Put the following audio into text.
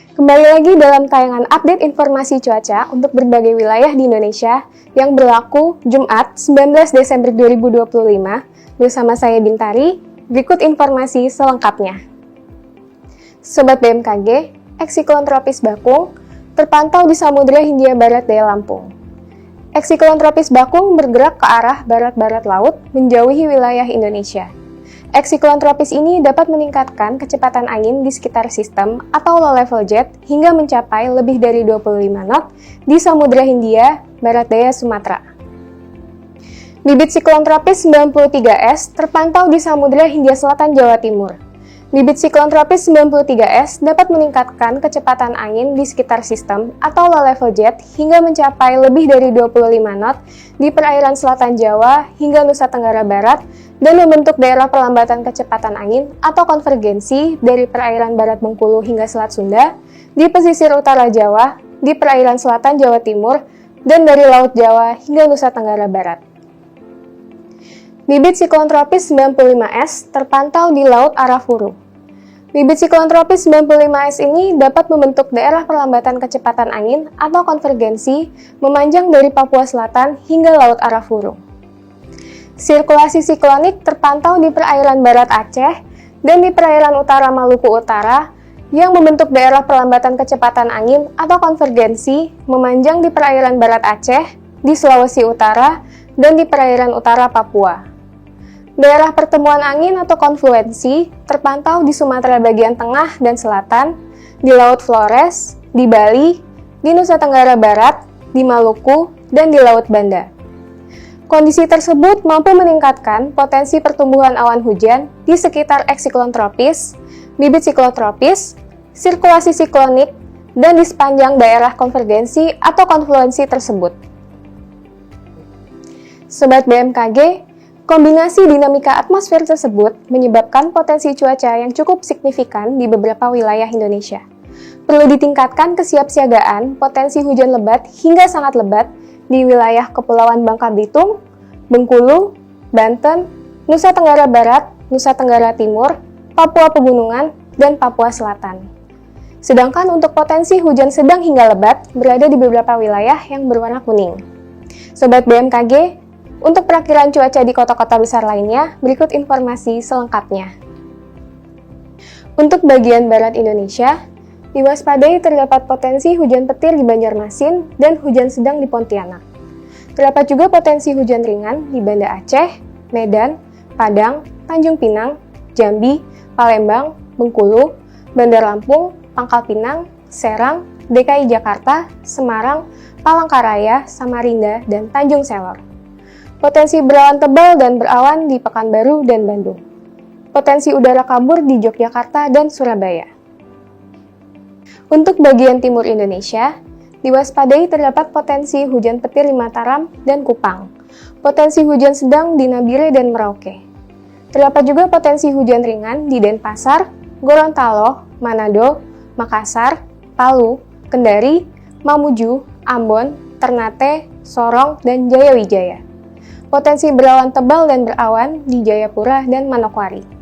Kembali lagi dalam tayangan update informasi cuaca untuk berbagai wilayah di Indonesia yang berlaku Jumat 19 Desember 2025 bersama saya Bintari. Berikut informasi selengkapnya. Sobat BMKG, eksiklon tropis Bakung terpantau di Samudra Hindia Barat daya Lampung. Eksiklon tropis Bakung bergerak ke arah barat-barat laut menjauhi wilayah Indonesia. Eksiklon tropis ini dapat meningkatkan kecepatan angin di sekitar sistem atau low level jet hingga mencapai lebih dari 25 knot di Samudra Hindia Barat daya Sumatera. Bibit siklon tropis 93S terpantau di Samudra Hindia Selatan Jawa Timur. Bibit siklon tropis 93S dapat meningkatkan kecepatan angin di sekitar sistem atau low level jet hingga mencapai lebih dari 25 knot di perairan selatan Jawa hingga Nusa Tenggara Barat dan membentuk daerah perlambatan kecepatan angin atau konvergensi dari perairan barat Bengkulu hingga Selat Sunda, di pesisir utara Jawa, di perairan selatan Jawa Timur, dan dari Laut Jawa hingga Nusa Tenggara Barat. Bibit siklon tropis 95S terpantau di Laut Arafuru. Bibit siklon tropis 95S ini dapat membentuk daerah perlambatan kecepatan angin atau konvergensi memanjang dari Papua Selatan hingga Laut Arafuru. Sirkulasi siklonik terpantau di perairan barat Aceh dan di perairan utara Maluku Utara yang membentuk daerah perlambatan kecepatan angin atau konvergensi memanjang di perairan barat Aceh, di Sulawesi Utara, dan di perairan utara Papua. Daerah pertemuan angin atau konfluensi terpantau di Sumatera bagian tengah dan selatan, di Laut Flores, di Bali, di Nusa Tenggara Barat, di Maluku, dan di Laut Banda. Kondisi tersebut mampu meningkatkan potensi pertumbuhan awan hujan di sekitar eksiklon tropis, bibit siklon tropis, sirkulasi siklonik, dan di sepanjang daerah konvergensi atau konfluensi tersebut. Sobat BMKG, kombinasi dinamika atmosfer tersebut menyebabkan potensi cuaca yang cukup signifikan di beberapa wilayah Indonesia. Perlu ditingkatkan kesiapsiagaan potensi hujan lebat hingga sangat lebat di wilayah Kepulauan Bangka Belitung, Bengkulu, Banten, Nusa Tenggara Barat, Nusa Tenggara Timur, Papua Pegunungan, dan Papua Selatan. Sedangkan untuk potensi hujan sedang hingga lebat berada di beberapa wilayah yang berwarna kuning. Sobat BMKG, untuk perakiran cuaca di kota-kota besar lainnya, berikut informasi selengkapnya. Untuk bagian barat Indonesia, diwaspadai terdapat potensi hujan petir di Banjarmasin dan hujan sedang di Pontianak. Terdapat juga potensi hujan ringan di Banda Aceh, Medan, Padang, Tanjung Pinang, Jambi, Palembang, Bengkulu, Bandar Lampung, Pangkal Pinang, Serang, DKI Jakarta, Semarang, Palangkaraya, Samarinda, dan Tanjung Selor. Potensi berawan tebal dan berawan di Pekanbaru dan Bandung. Potensi udara kabur di Yogyakarta dan Surabaya. Untuk bagian timur Indonesia, diwaspadai terdapat potensi hujan petir di Mataram dan Kupang. Potensi hujan sedang di Nabire dan Merauke. Terdapat juga potensi hujan ringan di Denpasar, Gorontalo, Manado, Makassar, Palu, Kendari, Mamuju, Ambon, Ternate, Sorong, dan Jayawijaya. Potensi berawan tebal dan berawan di Jayapura dan Manokwari.